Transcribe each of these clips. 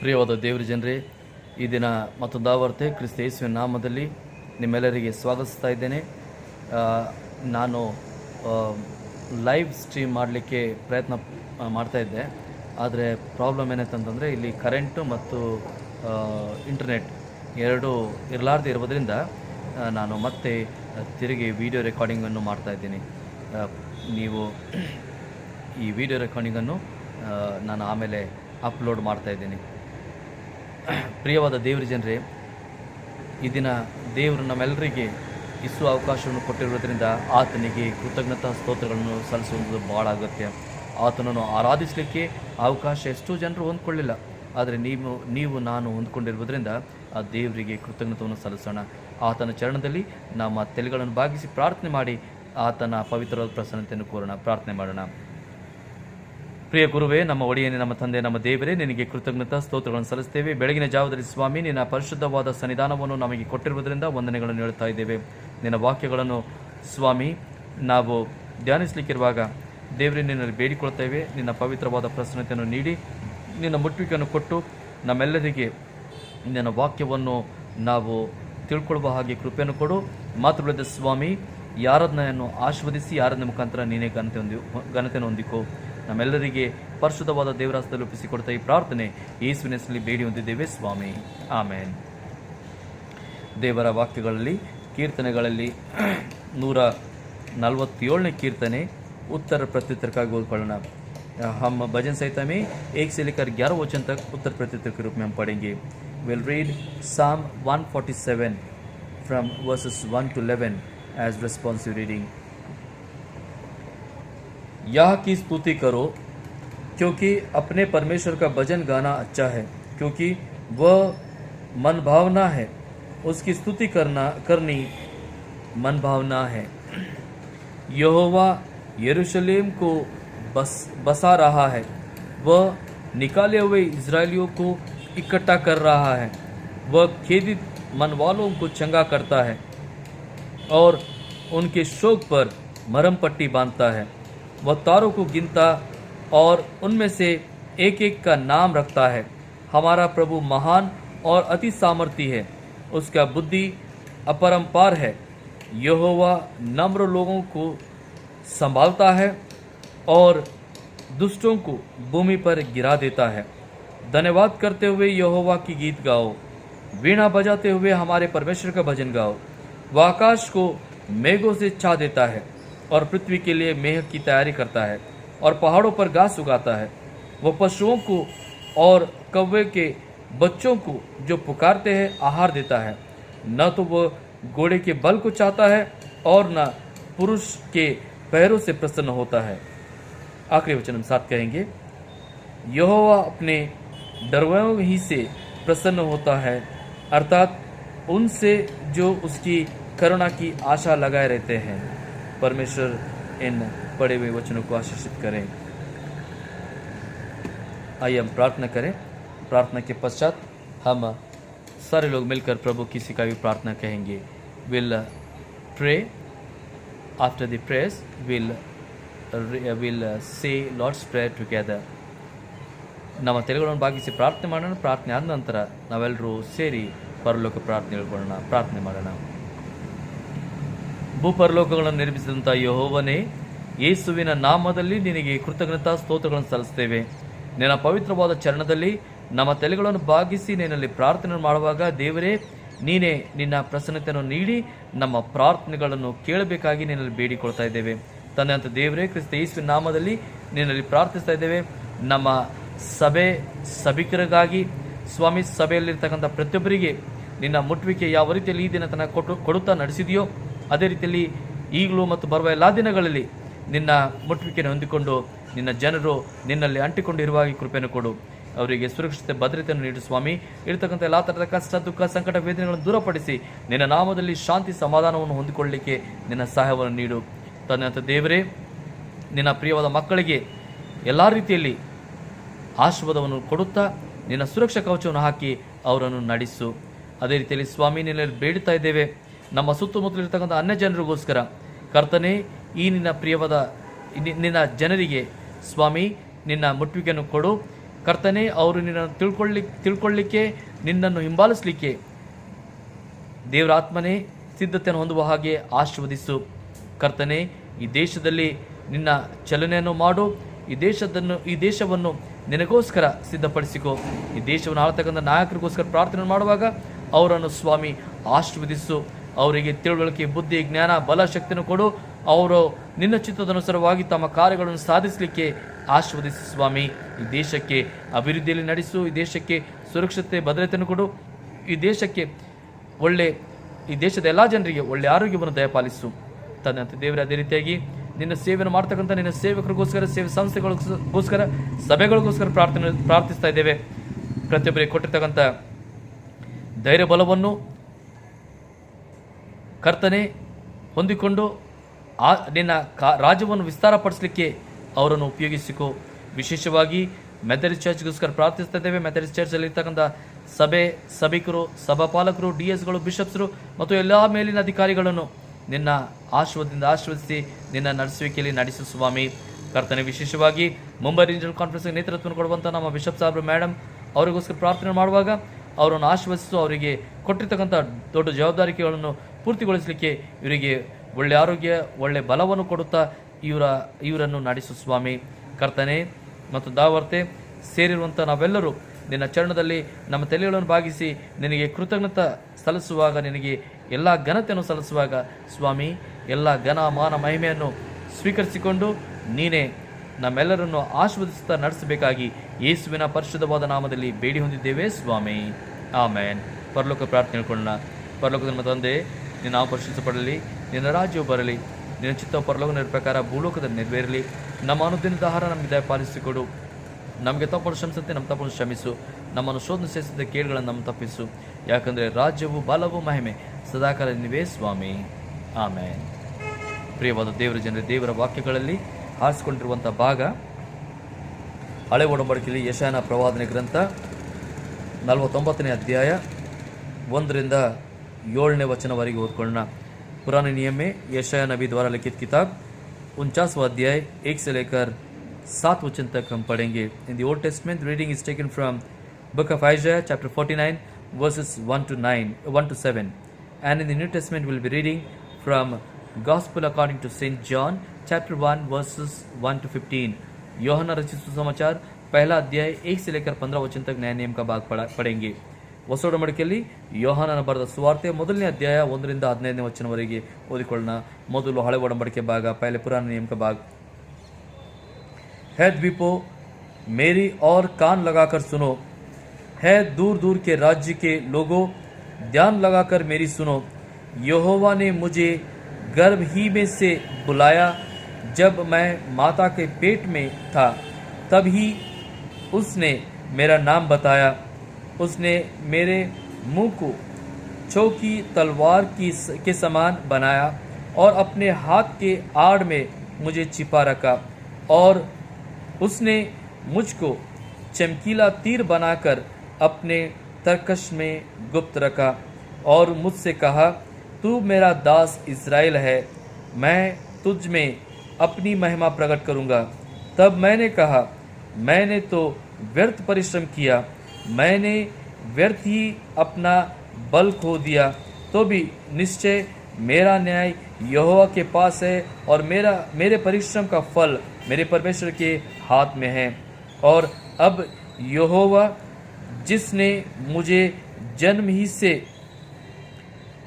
ಪ್ರಿಯವಾದ ದೇವರ ಜನರೇ, ಈ ದಿನ ಮತ್ತೊಂದು ಆವರ್ತೆ ಕ್ರಿಸ್ತ ಯೇಸುವಿನ ನಾಮದಲ್ಲಿ ನಿಮ್ಮೆಲ್ಲರಿಗೆ ಸ್ವಾಗತಿಸ್ತಾ ಇದ್ದೇನೆ. ನಾನು ಲೈವ್ ಸ್ಟ್ರೀಮ್ ಮಾಡಲಿಕ್ಕೆ ಪ್ರಯತ್ನ ಮಾಡ್ತಾ ಇದ್ದೆ. ಆದರೆ ಪ್ರಾಬ್ಲಮ್ ಏನಾಯ್ತಂತಂದರೆ ಇಲ್ಲಿ ಕರೆಂಟು ಮತ್ತು ಇಂಟರ್ನೆಟ್ ಎರಡೂ ಇರಲಾರ್ದೆ ಇರೋದ್ರಿಂದ ನಾನು ಮತ್ತೆ ತಿರುಗಿ ವಿಡಿಯೋ ರೆಕಾರ್ಡಿಂಗನ್ನು ಮಾಡ್ತಾಯಿದ್ದೀನಿ. ನೀವು ಈ ವಿಡಿಯೋ ರೆಕಾರ್ಡಿಂಗನ್ನು ನಾನು ಆಮೇಲೆ ಅಪ್ಲೋಡ್ ಮಾಡ್ತಾಯಿದ್ದೀನಿ. ಪ್ರಿಯವಾದ ದೇವರ ಜನರೇ, ಈ ದಿನ ದೇವರು ನಮ್ಮೆಲ್ಲರಿಗೆ ಇಷ್ಟು ಅವಕಾಶವನ್ನು ಕೊಟ್ಟಿರೋದ್ರಿಂದ ಆತನಿಗೆ ಕೃತಜ್ಞತಾ ಸ್ತೋತ್ರಗಳನ್ನು ಸಲ್ಲಿಸುವುದು ಭಾಳ ಅಗತ್ಯ. ಆತನನ್ನು ಆರಾಧಿಸಲಿಕ್ಕೆ ಅವಕಾಶ ಎಷ್ಟೋ ಜನರು ಹೊಂದ್ಕೊಳ್ಳಿಲ್ಲ, ಆದರೆ ನೀವು ನಾನು ಹೊಂದ್ಕೊಂಡಿರುವುದರಿಂದ ಆ ದೇವರಿಗೆ ಕೃತಜ್ಞತೆಯನ್ನು ಸಲ್ಲಿಸೋಣ. ಆತನ ಚರಣದಲ್ಲಿ ನಮ್ಮ ತಲೆಗಳನ್ನು ಬಾಗಿಸಿ ಪ್ರಾರ್ಥನೆ ಮಾಡಿ ಆತನ ಪವಿತ್ರವಾದ ಪ್ರಸನ್ನತೆಯನ್ನು ಕೋರೋಣ. ಪ್ರಾರ್ಥನೆ ಮಾಡೋಣ. ಪ್ರಿಯ ಗುರುವೇ, ನಮ್ಮ ಒಡೆಯನೇ, ನಮ್ಮ ತಂದೆ, ನಮ್ಮ ದೇವರೇ, ನಿನಗೆ ಕೃತಜ್ಞತಾ ಸ್ತೋತ್ರಗಳನ್ನು ಸಲ್ಲಿಸ್ತೇವೆ. ಬೆಳಗಿನ ಜಾವದಲ್ಲಿ ಸ್ವಾಮಿ, ನಿನ್ನ ಪರಿಶುದ್ಧವಾದ ಸನ್ನಿಧಾನವನ್ನು ನಮಗೆ ಕೊಟ್ಟಿರುವುದರಿಂದ ವಂದನೆಗಳನ್ನು ಹೇಳ್ತಾ ಇದ್ದೇವೆ. ನಿನ್ನ ವಾಕ್ಯಗಳನ್ನು ಸ್ವಾಮಿ ನಾವು ಧ್ಯಾನಿಸಲಿಕ್ಕಿರುವಾಗ ದೇವರೇ ನಿನ್ನಲ್ಲಿ ಬೇಡಿಕೊಳ್ತೇವೆ. ನಿನ್ನ ಪವಿತ್ರವಾದ ಪ್ರಸನ್ನತೆಯನ್ನು ನೀಡಿ ನಿನ್ನ ಮುಟ್ಟುವಿಕೆಯನ್ನು ಕೊಟ್ಟು ನಮ್ಮೆಲ್ಲರಿಗೆ ನಿನ್ನ ವಾಕ್ಯವನ್ನು ನಾವು ತಿಳ್ಕೊಳ್ಳುವ ಹಾಗೆ ಕೃಪೆಯನ್ನು ಕೊಡು. ಮಾತುಗಳಿದ್ದ ಸ್ವಾಮಿ, ಯಾರದನ್ನು ಆಶೀರ್ವದಿಸಿ ಯಾರನ್ನ ಮುಖಾಂತರ ನೀನೇ ಘನತೆಯನ್ನು ಹೊಂದಿಕೋ. ನಮ್ಮೆಲ್ಲರಿಗೆ ಪರಿಶುದ್ಧವಾದ ದೇವರಾಸ್ತದಲ್ಲಿ ಒಪ್ಪಿಸಿಕೊಡ್ತಾ ಈ ಪ್ರಾರ್ಥನೆ ಯೇಸುವಿನ ಹೆಸರಿನಲ್ಲಿ ಬೇಡಿ ಹೊಂದಿದ್ದೇವೆ ಸ್ವಾಮಿ, ಆಮೇನ್. ದೇವರ ವಾಕ್ಯಗಳಲ್ಲಿ ಕೀರ್ತನೆಗಳಲ್ಲಿ 147ನೇ ಕೀರ್ತನೆ उत्तर प्रत्युत्तर का ओदಕೊಳ್ಳೋಣ. हम भजन संहिता में 1 से लेकर 11 वचन तक उत्तर प्रत्युत्तर के रूप में हम पढ़ेंगे. We'll read Psalm 147 from verses 1 to 11 as responsive reading. यह की स्तुति करो, क्योंकि अपने परमेश्वर का भजन गाना अच्छा है, क्योंकि वह मन भावना है. उसकी स्तुति करनी मन भावना है. यहोवा यरूशलेम को बसा रहा है. वह निकाले हुए इजरायलियों को इकट्ठा कर रहा है. वह खेदित मन वालों को चंगा करता है और उनके शोक पर मरहम पट्टी बांधता है. वह तारों को गिनता और उनमें से एक एक का नाम रखता है. हमारा प्रभु महान और अति सामर्थी है. उसका बुद्धि अपरंपार है. यहोवा नम्र लोगों को संभालता है और दुष्टों को भूमि पर गिरा देता है. धन्यवाद करते हुए यहोवा की गीत गाओ. वीणा बजाते हुए हमारे परमेश्वर का भजन गाओ. वह आकाश को मेघों से छा देता है और पृथ्वी के लिए मेह की तैयारी करता है और पहाड़ों पर घास उगाता है. वह पशुओं को और कौवे के बच्चों को जो पुकारते हैं आहार देता है. न तो वह घोड़े के बल को चाहता है और न पुरुष के पैरों से प्रसन्न होता है. आखिरी वचन हम साथ कहेंगे. यहोवा अपने डरवों ही से प्रसन्न होता है, अर्थात उनसे जो उसकी करुणा की आशा लगाए रहते हैं. परमेश्वर इन पढ़े हुए वचनों को आशीषित करें. आइए हम प्रार्थना करें. प्रार्थना के पश्चात हम सारे लोग मिलकर प्रभु की सिखाई हुई प्रार्थना कहेंगे. Will pray. After the prayers will say Lord's prayer together. ನಮ್ಮ ತಲೆಗಳನ್ನು ಬಾಗಿಸಿ ಪ್ರಾರ್ಥನೆ ಮಾಡೋಣ. ಪ್ರಾರ್ಥನೆ ಆದ ನಂತರ ನಾವೆಲ್ಲರೂ ಸೇರಿ ಪರಲೋಕ ಪ್ರಾರ್ಥನೆ ಹೇಳ್ಕೊಳ್ಳೋಣ. ಪ್ರಾರ್ಥನೆ ಮಾಡೋಣ. ಭೂಪರಲೋಕಗಳನ್ನು ನಿರ್ಮಿಸಿದಂಥ ಯೆಹೋವನೇ, ಯೇಸುವಿನ ನಾಮದಲ್ಲಿ ನಿನಗೆ ಕೃತಜ್ಞತಾ ಸ್ತೋತ್ರಗಳನ್ನು ಸಲ್ಲಿಸ್ತೇವೆ. ನಿನ್ನ ಪವಿತ್ರವಾದ ಚರಣದಲ್ಲಿ ನಮ್ಮ ತಲೆಗಳನ್ನು ಬಾಗಿಸಿ ನಿನ್ನಲ್ಲಿ ಪ್ರಾರ್ಥನೆ ಮಾಡುವಾಗ ದೇವರೇ, ನೀನೇ ನಿನ್ನ ಪ್ರಸನ್ನತೆಯನ್ನು ನೀಡಿ ನಮ್ಮ ಪ್ರಾರ್ಥನೆಗಳನ್ನು ಕೇಳಬೇಕಾಗಿ ನಿನ್ನಲ್ಲಿ ಬೇಡಿಕೊಳ್ತಾ ಇದ್ದೇವೆ. ತಂದೆ ಅಂತ ದೇವರೇ, ಕ್ರಿಸ್ತ ಯೇಸುವಿನ ನಾಮದಲ್ಲಿ ನಿನ್ನಲ್ಲಿ ಪ್ರಾರ್ಥಿಸ್ತಾ ಇದ್ದೇವೆ. ನಮ್ಮ ಸಭಿಕರಿಗಾಗಿ ಸ್ವಾಮಿ, ಸಭೆಯಲ್ಲಿರ್ತಕ್ಕಂಥ ಪ್ರತಿಯೊಬ್ಬರಿಗೆ ನಿನ್ನ ಮುಟ್ಟುವಿಕೆ ಯಾವ ರೀತಿಯಲ್ಲಿ ಈ ದಿನ ತನಕ ಕೊಡುತ್ತಾ ನಡೆಸಿದೆಯೋ ಅದೇ ರೀತಿಯಲ್ಲಿ ಈಗಲೂ ಮತ್ತು ಬರುವ ಎಲ್ಲ ದಿನಗಳಲ್ಲಿ ನಿನ್ನ ಮುಟ್ಟುವಿಕೆಯನ್ನು ಹೊಂದಿಕೊಂಡು ನಿನ್ನ ಜನರು ನಿನ್ನಲ್ಲಿ ಅಂಟಿಕೊಂಡಿರುವಾಗಿ ಕೃಪೆಯನ್ನು ಕೊಡು. ಅವರಿಗೆ ಸುರಕ್ಷಿತ ಭದ್ರತೆಯನ್ನು ನೀಡು ಸ್ವಾಮಿ. ಇರತಕ್ಕಂಥ ಎಲ್ಲ ಥರದ ಕಷ್ಟ, ದುಃಖ, ಸಂಕಟ, ವೇದನೆಗಳನ್ನು ದೂರಪಡಿಸಿ ನಿನ್ನ ನಾಮದಲ್ಲಿ ಶಾಂತಿ ಸಮಾಧಾನವನ್ನು ಹೊಂದಿಕೊಳ್ಳಲಿಕ್ಕೆ ನಿನ್ನ ಸಹಾಯವನ್ನು ನೀಡು. ತಂದೆ ಅಂತ ದೇವರೇ, ನಿನ್ನ ಪ್ರಿಯವಾದ ಮಕ್ಕಳಿಗೆ ಎಲ್ಲ ರೀತಿಯಲ್ಲಿ ಆಶೀರ್ವಾದವನ್ನು ಕೊಡುತ್ತಾ ನಿನ್ನ ಸುರಕ್ಷಾ ಕವಚವನ್ನು ಹಾಕಿ ಅವರನ್ನು ನಡೆಸು. ಅದೇ ರೀತಿಯಲ್ಲಿ ಸ್ವಾಮಿ, ನಿನ್ನಲ್ಲಿ ಬೇಡುತ್ತಾ ಇದ್ದೇವೆ ನಮ್ಮ ಸುತ್ತಮುತ್ತಲಿರ್ತಕ್ಕಂಥ ಅನ್ಯ ಜನರಿಗೋಸ್ಕರ. ಕರ್ತನೇ, ಈ ನಿನ್ನ ಪ್ರಿಯವಾದ ನಿನ್ನ ಜನರಿಗೆ ಸ್ವಾಮಿ ನಿನ್ನ ಮುಟ್ಟುವಿಕೆಯನ್ನು ಕೊಡು. ಕರ್ತನೆ, ಅವರು ನಿನ್ನನ್ನು ತಿಳ್ಕೊಳ್ಳಿಕ್ಕೆ, ನಿನ್ನನ್ನು ಹಿಂಬಾಲಿಸಲಿಕ್ಕೆ ದೇವರ ಆತ್ಮನೇ ಸಿದ್ಧತೆಯನ್ನು ಹೊಂದುವ ಹಾಗೆ ಆಶೀರ್ವದಿಸು. ಕರ್ತನೆ, ಈ ದೇಶದಲ್ಲಿ ನಿನ್ನ ಚಲನೆಯನ್ನು ಮಾಡು. ಈ ದೇಶವನ್ನು ನಿನಗೋಸ್ಕರ ಸಿದ್ಧಪಡಿಸಿಕೊ. ಈ ದೇಶವನ್ನು ಆಳ್ತಕ್ಕಂಥ ನಾಯಕರಿಗೋಸ್ಕರ ಪ್ರಾರ್ಥನೆ ಮಾಡುವಾಗ ಅವರನ್ನು ಸ್ವಾಮಿ ಆಶೀರ್ವದಿಸು. ಅವರಿಗೆ ತಿಳುವಳಿಕೆ, ಬುದ್ಧಿ, ಜ್ಞಾನ, ಬಲ, ಶಕ್ತಿಯನ್ನು ಕೊಡು. ಅವರು ನಿನ್ನ ಚಿತ್ತದನುಸಾರವಾಗಿ ತಮ್ಮ ಕಾರ್ಯಗಳನ್ನು ಸಾಧಿಸಲಿಕ್ಕೆ ಆಶೀರ್ವದಿಸು ಸ್ವಾಮಿ. ಈ ದೇಶಕ್ಕೆ ಅಭಿವೃದ್ಧಿಯಲ್ಲಿ ನಡೆಸು. ಈ ದೇಶಕ್ಕೆ ಸುರಕ್ಷತೆ, ಭದ್ರತೆಯನ್ನು ಕೊಡು. ಈ ದೇಶದ ಎಲ್ಲ ಜನರಿಗೆ ಒಳ್ಳೆ ಆರೋಗ್ಯವನ್ನು ದಯಪಾಲಿಸು. ತನ್ನಂತೆ ದೇವರೇ, ಅದೇ ರೀತಿಯಾಗಿ ನಿನ್ನ ಸೇವೆಯನ್ನು ಮಾಡ್ತಕ್ಕಂಥ ನಿನ್ನ ಸೇವಕರಿಗೋಸ್ಕರ, ಸೇವೆ ಸಂಸ್ಥೆಗಳಿಗೋಸ್ಕರ, ಸಭೆಗಳಿಗೋಸ್ಕರ ಪ್ರಾರ್ಥಿಸ್ತಾ ಇದ್ದೇವೆ. ಪ್ರತಿಯೊಬ್ಬರಿಗೆ ಕೊಟ್ಟಿರ್ತಕ್ಕಂಥ ಧೈರ್ಯ ಬಲವನ್ನು ಕರ್ತನೆ ಹೊಂದಿಕೊಂಡು ನಿನ್ನ ರಾಜ್ಯವನ್ನು ವಿಸ್ತಾರಪಡಿಸಲಿಕ್ಕೆ ಅವರನ್ನು ಉಪಯೋಗಿಸಿಕೊ. ವಿಶೇಷವಾಗಿ ಮೆಥಡಿಸ್ಟ್ ಚರ್ಚ್ಗೋಸ್ಕರ ಪ್ರಾರ್ಥಿಸ್ತಾ ಇದ್ದೇವೆ. ಮೆಥಡಿಸ್ಟ್ ಚರ್ಚಲ್ಲಿ ಇರ್ತಕ್ಕಂಥ ಸಭಿಕರು, ಸಭಾಪಾಲಕರು, ಡಿಎಸ್ಗಳು, ಬಿಷಪ್ಸ್ರು ಮತ್ತು ಎಲ್ಲ ಮೇಲಿನ ಅಧಿಕಾರಿಗಳನ್ನು ನಿನ್ನ ಆಶೀರ್ವದಿಸಿ ನಿನ್ನ ನಡೆಸುವಿಕೆಯಲ್ಲಿ ನಡೆಸು ಸ್ವಾಮಿ. ಕರ್ತನೆ, ವಿಶೇಷವಾಗಿ ಮುಂಬೈ ರೀಜನಲ್ ಕಾನ್ಫರೆನ್ಸ್ಗೆ ನೇತೃತ್ವವನ್ನು ಕೊಡುವಂಥ ನಮ್ಮ ಬಿಷಪ್ ಸಾಹೇಬ್ರು ಮೇಡಮ್ ಅವರಿಗೋಸ್ಕರ ಪ್ರಾರ್ಥನೆ ಮಾಡುವಾಗ ಅವರನ್ನು ಆಶೀರ್ವದಿಸು. ಅವರಿಗೆ ಕೊಟ್ಟಿರ್ತಕ್ಕಂಥ ದೊಡ್ಡ ಜವಾಬ್ದಾರಿಕೆಗಳನ್ನು ಪೂರ್ತಿಗೊಳಿಸಲಿಕ್ಕೆ ಇವರಿಗೆ ಒಳ್ಳೆ ಆರೋಗ್ಯ, ಒಳ್ಳೆ ಬಲವನ್ನು ಕೊಡುತ್ತಾ ಇವರನ್ನು ನಡೆಸು ಸ್ವಾಮಿ. ಕರ್ತನೆ ಮತ್ತು ದಾವರ್ತೆ ಸೇರಿರುವಂಥ ನಾವೆಲ್ಲರೂ ನಿನ್ನ ಚರಣದಲ್ಲಿ ನಮ್ಮ ತಲೆಗಳನ್ನು ಬಾಗಿಸಿ ನಿನಗೆ ಕೃತಜ್ಞತೆ ಸಲ್ಲಿಸುವಾಗ, ನಿನಗೆ ಎಲ್ಲ ಘನತೆಯನ್ನು ಸಲ್ಲಿಸುವಾಗ ಸ್ವಾಮಿ, ಎಲ್ಲ ಘನ, ಮಾನ, ಮಹಿಮೆಯನ್ನು ಸ್ವೀಕರಿಸಿಕೊಂಡು ನೀನೇ ನಮ್ಮೆಲ್ಲರನ್ನು ಆಶೀರ್ವದಿಸುತ್ತಾ ನಡೆಸಬೇಕಾಗಿ ಯೇಸುವಿನ ಪರಿಶುದ್ಧವಾದ ನಾಮದಲ್ಲಿ ಬೇಡಿ ಹೊಂದಿದ್ದೇವೆ ಸ್ವಾಮಿ. ಆಮೇನ್. ಪರಲೋಕ ಪ್ರಾರ್ಥನೆ ಹೇಳ್ಕೊಳ್ಳೋಣ. ಪರಲೋಕದ ನಮ್ಮ ತಂದೆ, ನಿನ್ನ ನಾವು ಪರಿಶುದ್ಧಪಡಲಿ, ನಿನ್ನ ರಾಜ್ಯವು ಬರಲಿ, ನಿನ್ನ ಚಿತ್ತ ಪರಲೋಕ ಪ್ರಕಾರ ಭೂಲೋಕದಲ್ಲಿ ನೆರವೇರಲಿ. ನಮ್ಮ ಅನುದಿನದ ಆಹಾರ ನಮಗೆ ದಯಪಾಲಿಸಿಕೊಡು. ನಮಗೆ ತಪ್ಪನ್ನು ಶ್ರಮಿಸಂತೆ ನಮ್ಮ ತಪ್ಪನ್ನು ಶ್ರಮಿಸು. ನಮ್ಮನ್ನು ಶೋಧನೆ ಸೇರಿಸಿದ ಕೇಡುಗಳನ್ನು ನಮ್ಮ ತಪ್ಪಿಸು. ಯಾಕಂದರೆ ರಾಜ್ಯವು, ಬಲವು, ಮಹಿಮೆ ಸದಾಕಾಲ ನೀವೇ ಸ್ವಾಮಿ. ಆಮೇನ್. ಪ್ರಿಯವಾದ ದೇವರ ಜನರೇ, ದೇವರ ವಾಕ್ಯಗಳಲ್ಲಿ ಆರಿಸಿಕೊಂಡಿರುವಂಥ ಭಾಗ ಹಳೆ ಒಡಂಬಡಿಕೆಯಲ್ಲಿ ಯೆಶಾಯನ ಪ್ರವಾದನೆ ಗ್ರಂಥ 49ನೇ ಅಧ್ಯಾಯ 1ರಿಂದ 7ನೇ ವಚನವರೆಗೆ ಓದ್ಕೊಳ್ಳೋಣ. पुराने नियम में यशाया नबी द्वारा लिखित किताब 49वां अध्याय 1 से लेकर 7 वचन तक हम पढ़ेंगे. In the Old Testament, the reading is taken from book of Isaiah chapter 49 verses 1 to 7, and in the New Testament we'll be reading from Gospel according to Saint John chapter 1 verses 1 to 15. యోహన్న रचित सुसमाचार पहला अध्याय 1 से लेकर 15 वचन तक नया नियम का भाग पढ़ेंगे. ಹೊಸ ಒಡಂಬಡಿಕೆಯಲ್ಲಿ ಯೋಹಾನನ ಬರೆದ ಸುವಾರ್ತೆ 1ನೇ ಅಧ್ಯಾಯ 1ರಿಂದ 15ನೇ ವಚನವರೆಗೆ ಓದಿಕೊಳ್ಳೋಣ. ಮೊದಲು ಹಳೆ ಒಡಂಬಡಿಕೆ ಭಾಗ, पहले पुराने नियम का भाग. है द्वीपों, मेरी और कान लगाकर सुनो. है दूर दूर के राज्य के लोगों, ध्यान लगाकर मेरी सुनो. यहोवा ने मुझे गर्भ ही में से बुलाया. जब मैं माता के पेट में था तब ही उसने मेरा नाम बताया. उसने मेरे मुंह को चौकी तलवार के समान बनाया और अपने हाथ के आड़ में मुझे छिपा रखा. और उसने मुझको चमकीला तीर बनाकर अपने तरकश में गुप्त रखा और मुझसे कहा, तू मेरा दास इस्राएल है, मैं तुझ में अपनी महिमा प्रकट करूँगा. तब मैंने कहा, मैंने तो व्यर्थ परिश्रम किया, मैंने व्यर्थ ही अपना बल खो दिया. तो भी निश्चय मेरा न्याय यहोवा के पास है और मेरे परिश्रम का फल मेरे परमेश्वर के हाथ में है. और अब यहोवा जिसने मुझे जन्म ही से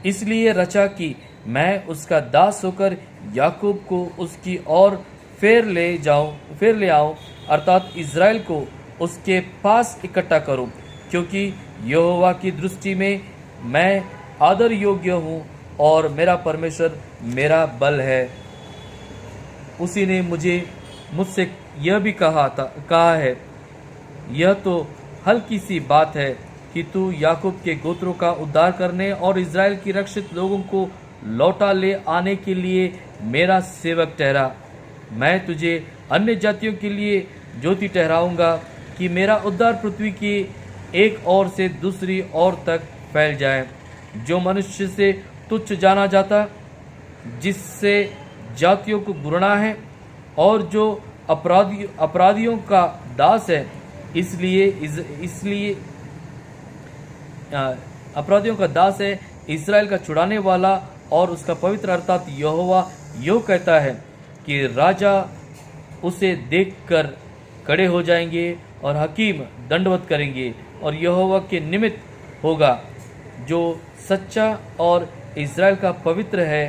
इसलिए रचा कि मैं उसका दास होकर याकूब को उसकी ओर फेर ले आऊं, अर्थात इज़राइल को उसके पास इकट्ठा करूं, क्योंकि यहोवा की दृष्टि में मैं आदर योग्य हूँ और मेरा परमेश्वर मेरा बल है. उसी ने मुझसे यह भी कहा है, यह तो हल्की सी बात है कि तू याकूब के गोत्रों का उद्धार करने और इज़राइल की रक्षित लोगों को लौटा ले आने के लिए मेरा सेवक ठहरा. मैं तुझे अन्य जातियों के लिए ज्योति ठहराऊंगा कि मेरा उद्धार पृथ्वी की एक ओर से दूसरी ओर तक फैल जाए. जो मनुष्य से तुच्छ जाना जाता, जिससे जातियों को घृणा है और जो अपराधियों का दास है, इसलिए अपराधियों का दास है, इस्राएल का छुड़ाने वाला और उसका पवित्र अर्थात यहोवा यो कहता है कि राजा उसे देखकर खड़े हो जाएंगे और हकीम दंडवत करेंगे, और यहोवा के निमित्त होगा जो सच्चा और इस्राएल का पवित्र है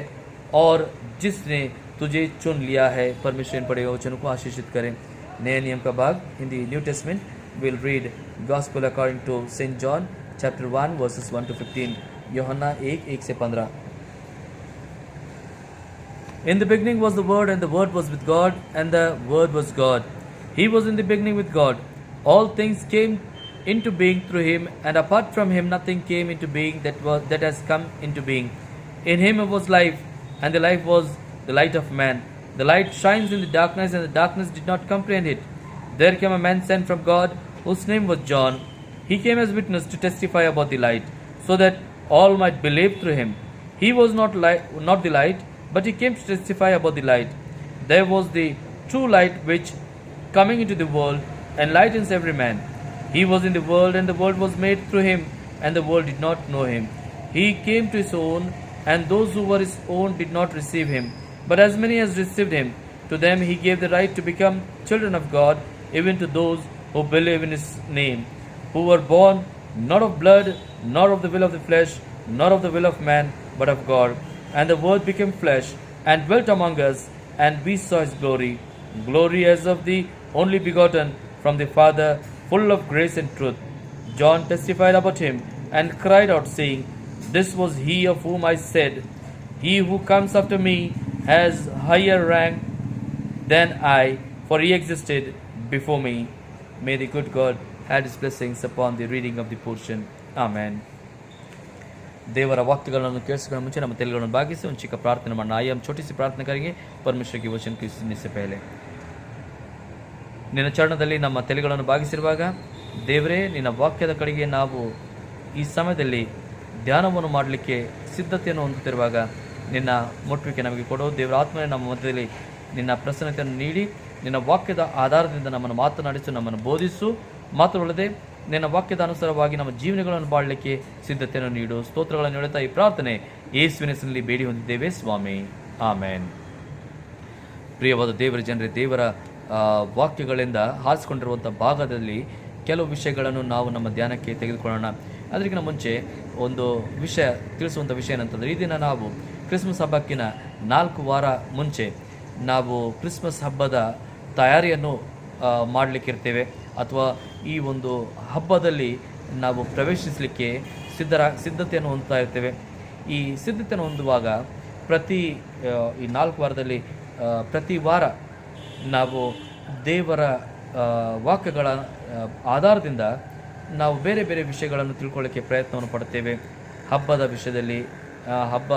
और जिसने तुझे चुन लिया है। परमेश्वर इन पढ़े वचनों को आशीषित करें। नए नियम का भाग in the New Testament will read gospel according to Saint John chapter 1 verses 1 to 15। यूहन्ना 1 से 15। In the beginning was the Word, and the Word was with God, and the Word was God. He was in the beginning with God. All things came into being through Him, and apart from Him nothing came into being that has come into being. In Him was life, and the life was the light of man. The light shines in the darkness, and the darkness did not comprehend it. There came a man sent from God, whose name was John. He came as witness to testify about the light, so that all might believe through him. He was not the light, but he came to testify about the light. There was the true light which, coming into the world, enlightens every man. He was in the world, and the world was made through him, and the world did not know him. He came to his own, and those who were his own did not receive him. But as many as received him, to them he gave the right to become children of God, even to those who believe in his name, who were born not of blood, nor of the will of the flesh, nor of the will of man, but of God. And the Word became flesh, and dwelt among us, and we saw his glory, glory as of the only begotten from the Father, full of grace and truth. John testified about him, and cried out, saying, This was he of whom I said, He who comes after me has higher rank than I, for he existed before me. May the good God add his blessings upon the reading of the portion. Amen. देवरा वाक्यಗಳನ್ನು ಕೇಳಿಸಿಕೊಳ್ಳುವ ಮುಂಚೆ ನಮ್ಮ ತಲೆಗಳನ್ನು ಬಾಗಿಸಿ ಒಂದು ಚಿಕ್ಕ ಪ್ರಾರ್ಥನೆ ಮಾಡೋಣ। आइए हम छोटी सी प्रार्थना करेंगे परमेश्वर के वचन को सुनने से पहले। ನಿನ್ನ ಚರಣದಲ್ಲಿ ನಮ್ಮ ತಲೆಗಳನ್ನು ಬಾಗಿಸಿರುವಾಗ ದೇವರೇ, ನಿನ್ನ ವಾಕ್ಯದ ಕಡೆಗೆ ನಾವು ಈ ಸಮಯದಲ್ಲಿ ಧ್ಯಾನವನ್ನು ಮಾಡಲಿಕ್ಕೆ ಸಿದ್ಧತೆಯನ್ನು ಹೊಂದುತ್ತಿರುವಾಗ ನಿನ್ನ ಮುಟ್ಟುವಿಕೆ ನಮಗೆ ಕೊಡು ದೇವರ ಆತ್ಮನೇ, ನಮ್ಮ ಮಧ್ಯದಲ್ಲಿ ನಿನ್ನ ಪ್ರಸನ್ನತೆಯನ್ನು ನೀಡಿ ನಿನ್ನ ವಾಕ್ಯದ ಆಧಾರದಿಂದ ನಮ್ಮನ್ನು ಮಾತನಾಡಿಸು, ನಮ್ಮನ್ನು ಬೋಧಿಸು, ಮಾತ್ರವಲ್ಲದೆ ನಿನ್ನ ವಾಕ್ಯದ ಅನುಸಾರವಾಗಿ ನಮ್ಮ ಜೀವನಗಳನ್ನು ಬಾಳಲಿಕ್ಕೆ ಸಿದ್ಧತೆಯನ್ನು ನೀಡು। ಸ್ತೋತ್ರಗಳನ್ನು ಹೇಳುತ್ತಾ ಈ ಪ್ರಾರ್ಥನೆ ಯೇಸುವಿನ ಹೆಸರಿನಲ್ಲಿ ಬೇಡಿ ಹೊಂದಿದ್ದೇವೆ ಸ್ವಾಮಿ, ಆಮೇನ್। ಪ್ರಿಯವಾದ ದೇವರ ಜನರೇ, ದೇವರ ವಾಕ್ಯಗಳಿಂದ ಹಾರಿಸಿಕೊಂಡಿರುವಂಥ ಭಾಗದಲ್ಲಿ ಕೆಲವು ವಿಷಯಗಳನ್ನು ನಾವು ನಮ್ಮ ಧ್ಯಾನಕ್ಕೆ ತೆಗೆದುಕೊಳ್ಳೋಣ। ಅದಕ್ಕಿಂತ ಮುಂಚೆ ಒಂದು ವಿಷಯ ತಿಳಿಸುವಂಥ ವಿಷಯ ಏನಂತಂದರೆ, ಈ ದಿನ ನಾವು ಕ್ರಿಸ್ಮಸ್ ಹಬ್ಬಕ್ಕಿಂತ 4 ವಾರ ಮುಂಚೆ ನಾವು ಕ್ರಿಸ್ಮಸ್ ಹಬ್ಬದ ತಯಾರಿಯನ್ನು ಮಾಡಲಿಕ್ಕಿರ್ತೇವೆ, ಅಥವಾ ಈ ಒಂದು ಹಬ್ಬದಲ್ಲಿ ನಾವು ಪ್ರವೇಶಿಸಲಿಕ್ಕೆ ಸಿದ್ಧತೆಯನ್ನು ಹೊಂದ್ತಾ ಇರ್ತೇವೆ। ಈ ಸಿದ್ಧತೆಯನ್ನು ಹೊಂದುವಾಗ ಈ 4 ವಾರದಲ್ಲಿ ಪ್ರತಿ ವಾರ ನಾವು ದೇವರ ವಾಕ್ಯಗಳ ಆಧಾರದಿಂದ ನಾವು ಬೇರೆ ಬೇರೆ ವಿಷಯಗಳನ್ನು ತಿಳ್ಕೊಳ್ಳೋಕ್ಕೆ ಪ್ರಯತ್ನವನ್ನು ಪಡ್ತೇವೆ। ಹಬ್ಬದ ವಿಷಯದಲ್ಲಿ ಹಬ್ಬ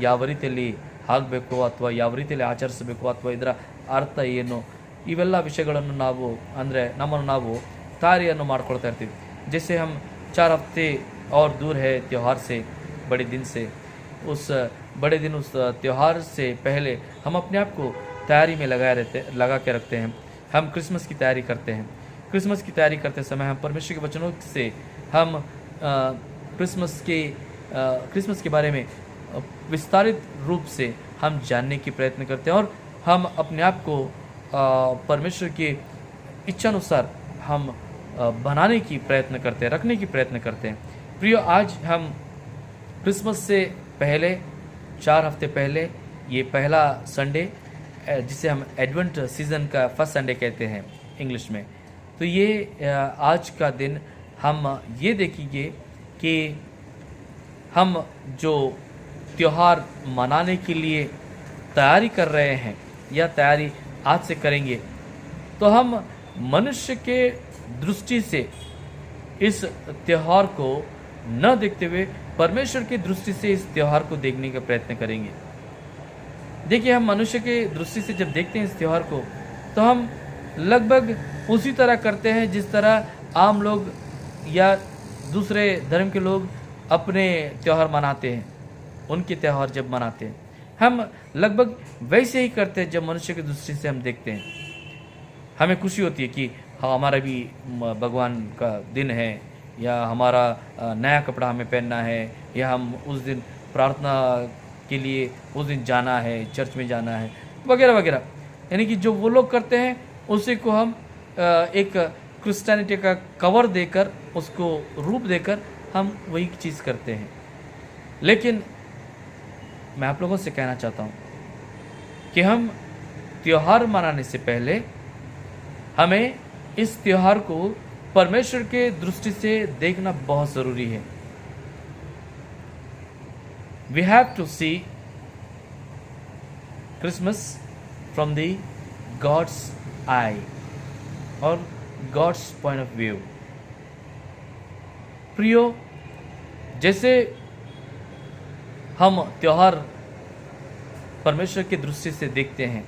ಯಾವ ರೀತಿಯಲ್ಲಿ ಆಗಬೇಕು, ಅಥವಾ ಯಾವ ರೀತಿಯಲ್ಲಿ ಆಚರಿಸಬೇಕು, ಅಥವಾ ಇದರ ಅರ್ಥ ಏನು, ಇವೆಲ್ಲ ವಿಷಯಗಳನ್ನು ನಾವು ನಮ್ಮನ್ನು ನಾವು ತಯಾರಿಯನ್ನು ಮಾಡ್ಕೊಳ್ತಾ ಇರ್ತೀವಿ। जैसे हम 4 हफ्ते और दूर है त्यौहार से, बड़े दिन से, उस बड़े दिन उस त्यौहार से पहले हम अपने आप को तैयारी में लगा के रखते हैं। हम क्रिसमस की तैयारी करते हैं। क्रिसमस की तैयारी करते समय हम परमेश्वर के वचनों से हम क्रिसमस के बारे में विस्तारित रूप से हम जानने की प्रयत्न करते हैं, और हम अपने आप को परमेश्वर की इच्छानुसार हम बनाने की प्रयत्न करते हैं, रखने की प्रयत्न करते हैं। प्रियो, आज हम क्रिसमस से पहले 4 हफ्ते पहले, ये पहला संडे जिसे हम एडवेंट सीज़न का फर्स्ट संडे कहते हैं इंग्लिश में, तो ये आज का दिन हम ये देखेंगे कि हम जो त्यौहार मनाने के लिए तैयारी कर रहे हैं या तैयारी आज से करेंगे, तो हम मनुष्य के दृष्टि से इस त्यौहार को न देखते हुए परमेश्वर की दृष्टि से इस त्यौहार को देखने का प्रयत्न करेंगे। देखिए, हम मनुष्य के दृष्टि से जब देखते हैं इस त्यौहार को, तो हम लगभग उसी तरह करते हैं जिस तरह आम लोग या दूसरे धर्म के लोग अपने त्यौहार मनाते हैं। उनके त्यौहार जब मनाते हैं, हम लगभग वैसे ही करते हैं जब मनुष्य की दृष्टि से हम देखते हैं। हमें खुशी होती है कि हाँ हमारा भी भगवान का दिन है, या हमारा नया कपड़ा हमें पहनना है, या हम उस दिन प्रार्थना के लिए उस दिन जाना है, चर्च में जाना है, वगैरह वगैरह। यानी कि जो वो लोग करते हैं उसी को हम एक क्रिश्चियनिटी का कवर देकर, उसको रूप देकर हम वही चीज़ करते हैं। लेकिन मैं आप लोगों से कहना चाहता हूँ कि हम त्यौहार मनाने से पहले हमें इस त्यौहार को परमेश्वर के दृष्टि से देखना बहुत ज़रूरी है। We have to see Christmas from the God's eye और गॉड्स पॉइंट ऑफ व्यू। प्रियो, जैसे हम त्यौहार परमेश्वर की दृष्टि से देखते हैं,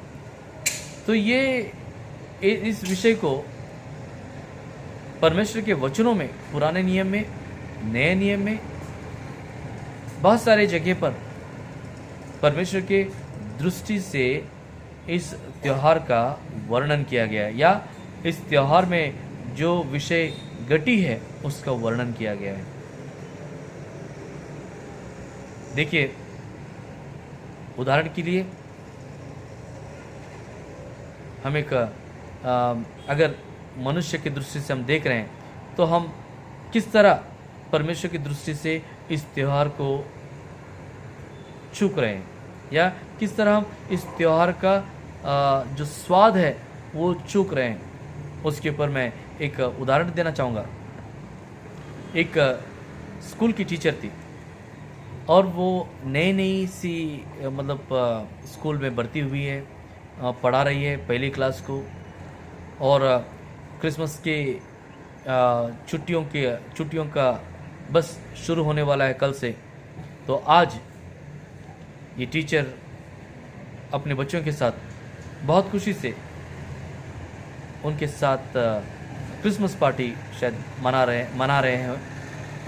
तो इस विषय को परमेश्वर के वचनों में, पुराने नियम में, नए नियम में, बहुत सारे जगह पर परमेश्वर के दृष्टि से इस त्यौहार का वर्णन किया गया है, या इस त्यौहार में जो विषय घटी है उसका वर्णन किया गया है। देखिए, उदाहरण के लिए हम एक अगर मनुष्य की दृष्टि से हम देख रहे हैं, तो हम किस तरह परमेश्वर की दृष्टि से इस त्यौहार को चूक रहे हैं, या किस तरह हम इस त्यौहार का जो स्वाद है वो चूक रहे हैं, उसके ऊपर मैं एक उदाहरण देना चाहूँगा। एक स्कूल की टीचर थी, और वो नई सी मतलब स्कूल में भर्ती हुई है, पढ़ा रही है पहली क्लास को, और क्रिसमस के छुट्टियों का बस शुरू होने वाला है कल से। तो आज ये टीचर अपने बच्चों के साथ बहुत खुशी से उनके साथ क्रिसमस पार्टी शायद मना रहे हैं,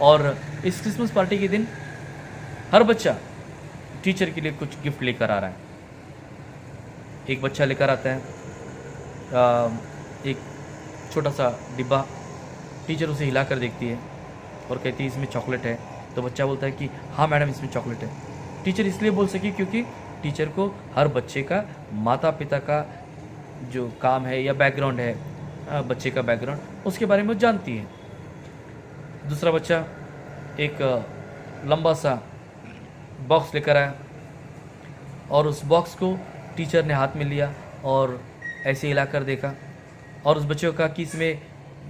और इस क्रिसमस पार्टी के दिन हर बच्चा टीचर के लिए कुछ गिफ्ट लेकर आ रहा है। एक बच्चा लेकर आता है एक छोटा सा डिब्बा। टीचर उसे हिलाकर देखती है और कहती है इसमें चॉकलेट है। तो बच्चा बोलता है कि हाँ मैडम इसमें चॉकलेट है। टीचर इसलिए बोल सकी क्योंकि टीचर को हर बच्चे का, माता पिता का जो काम है या बैकग्राउंड है, बच्चे का बैकग्राउंड, उसके बारे में जानती है। दूसरा बच्चा एक लंबा सा बॉक्स लेकर आया, और उस बॉक्स को टीचर ने हाथ में लिया और ऐसे हिलाकर देखा, और उस बच्चे को कहा कि इसमें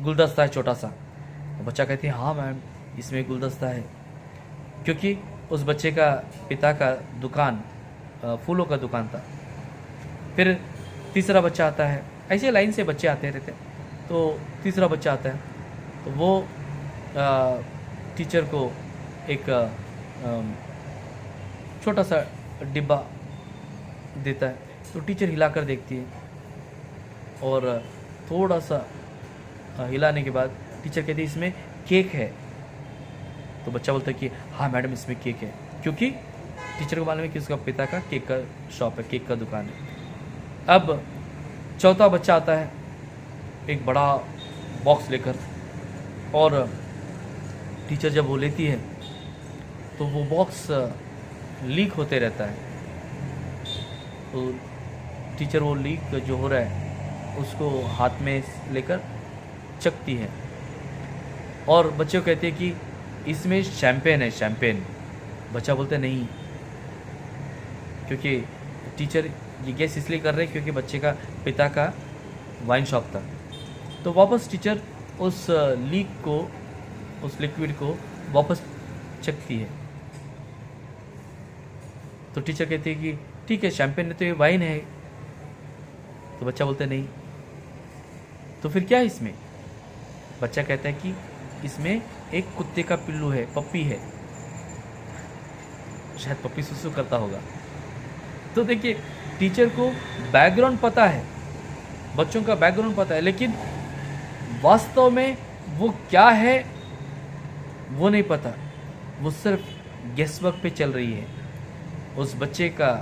गुलदस्ता है छोटा सा। तो बच्चा कहती है हाँ मैम इसमें गुलदस्ता है, क्योंकि उस बच्चे का पिता का दुकान फूलों का दुकान था। फिर तीसरा बच्चा आता है, ऐसे लाइन से बच्चे आते रहते। तो तीसरा बच्चा आता है, तो वो टीचर को एक छोटा सा डिब्बा देता है। तो टीचर हिलाकर देखती है, और थोड़ा सा हिलाने के बाद टीचर कहती है इसमें केक है। तो बच्चा बोलता है कि हाँ मैडम इसमें केक है, क्योंकि टीचर को मालूम है कि उसका पिता का केक का शॉप है, केक का दुकान है। अब चौथा बच्चा आता है एक बड़ा बॉक्स लेकर, और टीचर जब वो लेती है तो वो बॉक्स लीक होते रहता है। तो टीचर वो लीक जो हो रहा है उसको हाथ में लेकर चखती है, और बच्चे को कहती है कि इसमें शैम्पेन है, शैम्पेन। बच्चा बोलता है नहीं, क्योंकि टीचर ये गैस इसलिए कर रहे हैं क्योंकि बच्चे का पिता का वाइन शॉप था। तो वापस टीचर उस लीक को, उस लिक्विड को वापस चखती है। तो टीचर कहती है कि ठीक है शैम्पेन है तो ये वाइन है। तो बच्चा बोलता है नहीं। तो फिर क्या है इसमें? बच्चा कहता है कि इसमें एक कुत्ते का पिल्लू है, पप्पी है, शायद पप्पी सुसु करता होगा। तो देखिए टीचर को बैकग्राउंड पता है, बच्चों का बैकग्राउंड पता है, लेकिन वास्तव में वो क्या है वो नहीं पता। वो सिर्फ गेस वर्क पे चल रही है। उस बच्चे का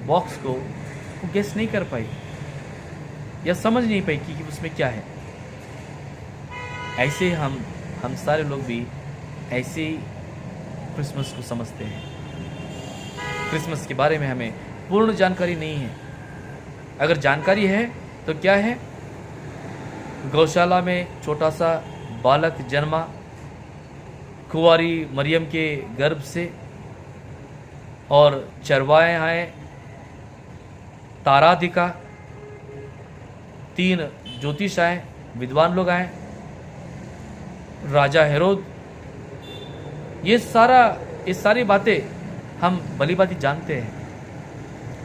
बॉक्स को वो गेस नहीं कर पाई या समझ नहीं पाई कि उसमें क्या है। ऐसे हम सारे लोग भी ऐसे ही क्रिसमस को समझते हैं। क्रिसमस के बारे में हमें पूर्ण जानकारी नहीं है। अगर जानकारी है तो क्या है, गौशाला में छोटा सा बालक जन्मा कुंवारी मरियम के गर्भ से, और चरवाहे आए, तारा दिखा, 3 ज्योतिष आए, विद्वान लोग आए, राजा हेरोद, ये सारी बातें हम भली भांति जानते हैं।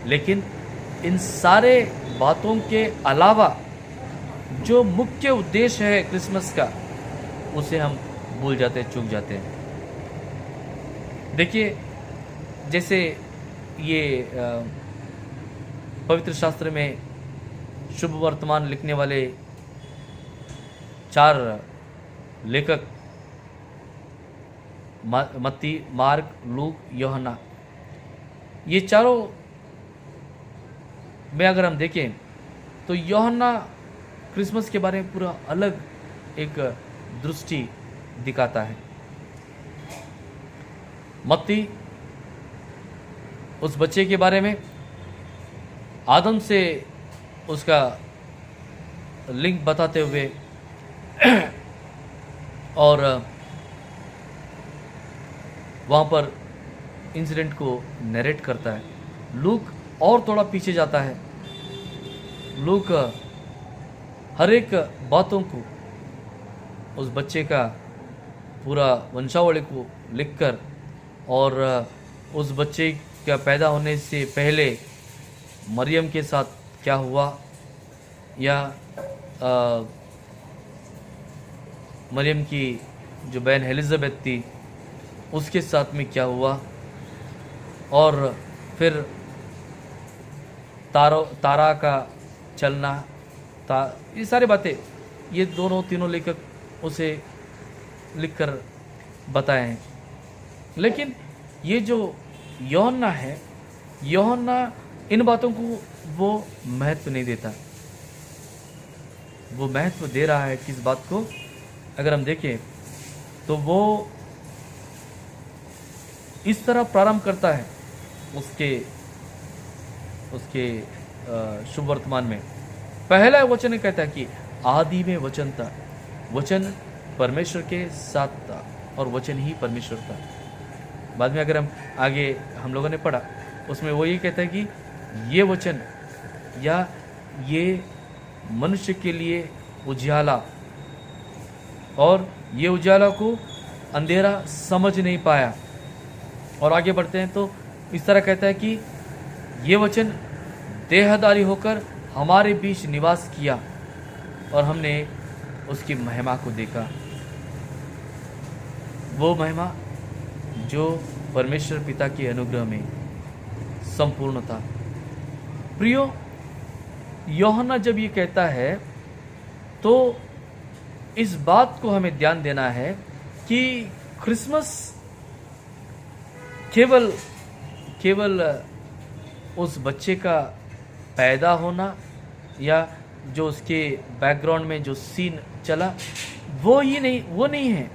लेकिन इन सारे बातों के अलावा जो मुख्य उद्देश्य है क्रिसमस का, उसे हम भूल जाते हैं, चूक जाते हैं। देखिए, जैसे ये पवित्र शास्त्र में शुभ वर्तमान लिखने वाले 4 लेखक मत्ती, मार्क, लूक, यूहन्ना, ये चारों में अगर हम देखें तो यूहन्ना क्रिसमस के बारे में पूरा अलग एक दृष्टि दिखाता है। मत्ती उस बच्चे के बारे में आदम से उसका लिंक बताते हुए और वहाँ पर इंसिडेंट को नरेट करता है। लूक और थोड़ा पीछे जाता है। लूक हर एक बातों को, उस बच्चे का पूरा वंशावली को लिखकर, और उस बच्चे का पैदा होने से पहले मरियम के साथ क्या हुआ, या मरियम की जो बहन एलिज़ाबेथ थी उसके साथ में क्या हुआ, और फिर तारा का चलना, ये सारी बातें ये तीनों लेखक उसे लिखकर बताए हैं। लेकिन ये जो यूहन्ना है, यूहन्ना इन बातों को वो महत्व नहीं देता। वो महत्व दे रहा है किस बात को, अगर हम देखें तो वो इस तरह प्रारंभ करता है उसके शुभ वर्तमान में। पहला वचन कहता है कि आदि में वचन था, वचन परमेश्वर के साथ था, और वचन ही परमेश्वर था। बाद में अगर हम लोगों ने पढ़ा, उसमें वो ये कहता है कि ये वचन या ये मनुष्य के लिए उजाला, और ये उजाला को अंधेरा समझ नहीं पाया। और आगे बढ़ते हैं तो इस तरह कहता है कि ये वचन देहधारी होकर हमारे बीच निवास किया, और हमने उसकी महिमा को देखा। वो महिमा जो परमेश्वर पिता के अनुग्रह में संपूर्ण था। प्रियो, यूहन्ना जब ये कहता है तो इस बात को हमें ध्यान देना है कि क्रिसमस केवल उस बच्चे का पैदा होना, या जो उसके बैकग्राउंड में जो सीन चला, वो नहीं है।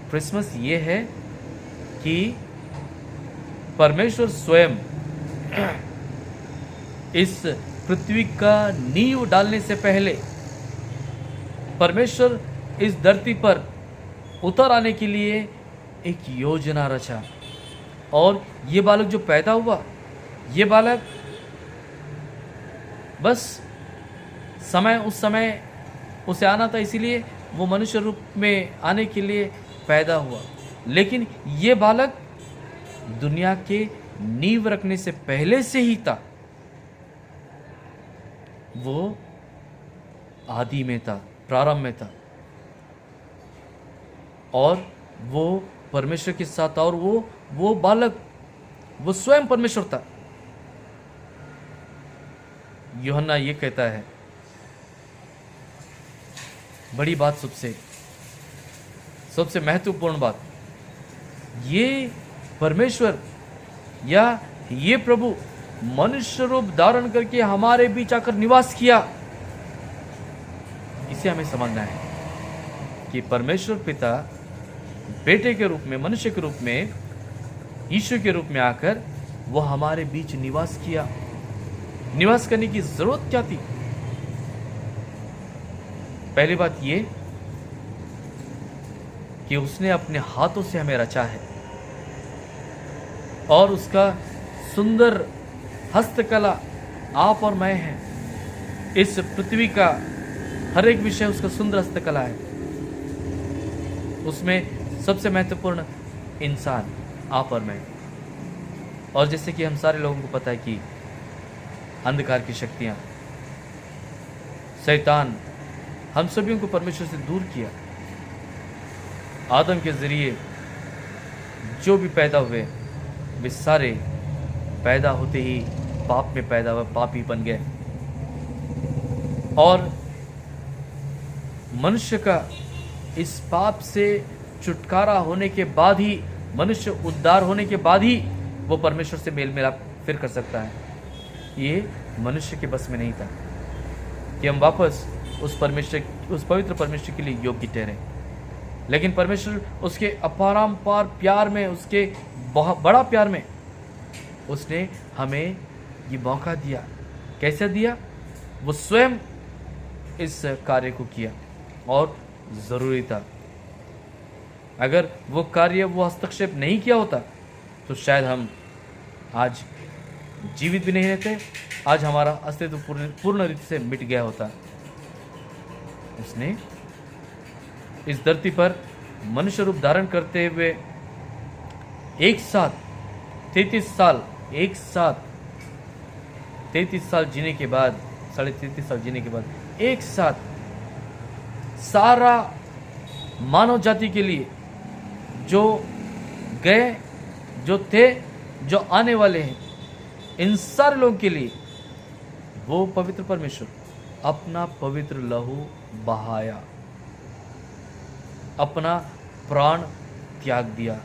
क्रिसमस ये है कि परमेश्वर स्वयं इस पृथ्वी का नींव डालने से पहले परमेश्वर इस धरती पर उतर आने के लिए एक योजना रचा, और ये बालक जो पैदा हुआ, ये बालक बस उस समय उसे आना था, इसीलिए वो मनुष्य रूप में आने के लिए पैदा हुआ। लेकिन ये बालक दुनिया के नींव रखने से पहले से ही था। वो आदि में था, प्रारंभ में था, और वो परमेश्वर के साथ था, और वो बालक वो स्वयं परमेश्वर था। यूहन्ना ये कहता है, बड़ी बात, सबसे महत्वपूर्ण बात, ये परमेश्वर या ये प्रभु मनुष्य रूप धारण करके हमारे बीच आकर निवास किया, इसे हमें समझना है। कि परमेश्वर पिता बेटे के रूप में, मनुष्य के रूप में, यीशु के रूप में आकर वो हमारे बीच निवास किया। निवास करने की जरूरत क्या थी? पहली बात ये कि उसने अपने हाथों से हमें रचा है और उसका सुंदर हस्तकला आप और मैं हैं। इस पृथ्वी का हर एक विषय उसका सुंदर हस्तकला है। उसमें सबसे महत्वपूर्ण इंसान आप और मैं। और जैसे कि हम सारे लोगों को पता है कि अंधकार की शक्तियां, शैतान हम सभी को परमेश्वर से दूर किया। आदम के जरिए जो भी पैदा हुए वे सारे पैदा होते ही पाप में पैदा हुए, पापी बन गए। और मनुष्य का इस पाप से छुटकारा होने के बाद ही, मनुष्य उद्धार होने के बाद ही वो परमेश्वर से मेल मिलाप फिर कर सकता है। ये मनुष्य के बस में नहीं था कि हम वापस उस पवित्र परमेश्वर के लिए योग्य ठहरे। लेकिन परमेश्वर उसके अपरंपार प्यार में, उसके बहुत बड़ा प्यार में उसने हमें ये मौका दिया। कैसे दिया? वो स्वयं इस कार्य को किया और जरूरी था। अगर वो कार्य, वो हस्तक्षेप नहीं किया होता तो शायद हम आज जीवित भी नहीं रहते, आज हमारा अस्तित्व पूर्ण रीति से मिट गया होता। उसने इस धरती पर मनुष्य रूप धारण करते हुए एक साथ 33 साल जीने के बाद, 33.5 साल जीने के बाद एक साथ सारा मानव जाति के लिए, जो गए, जो थे, जो आने वाले हैं, इन सारे लोगों के लिए वो पवित्र परमेश्वर अपना पवित्र लहू बहाया, अपना प्राण त्याग दिया।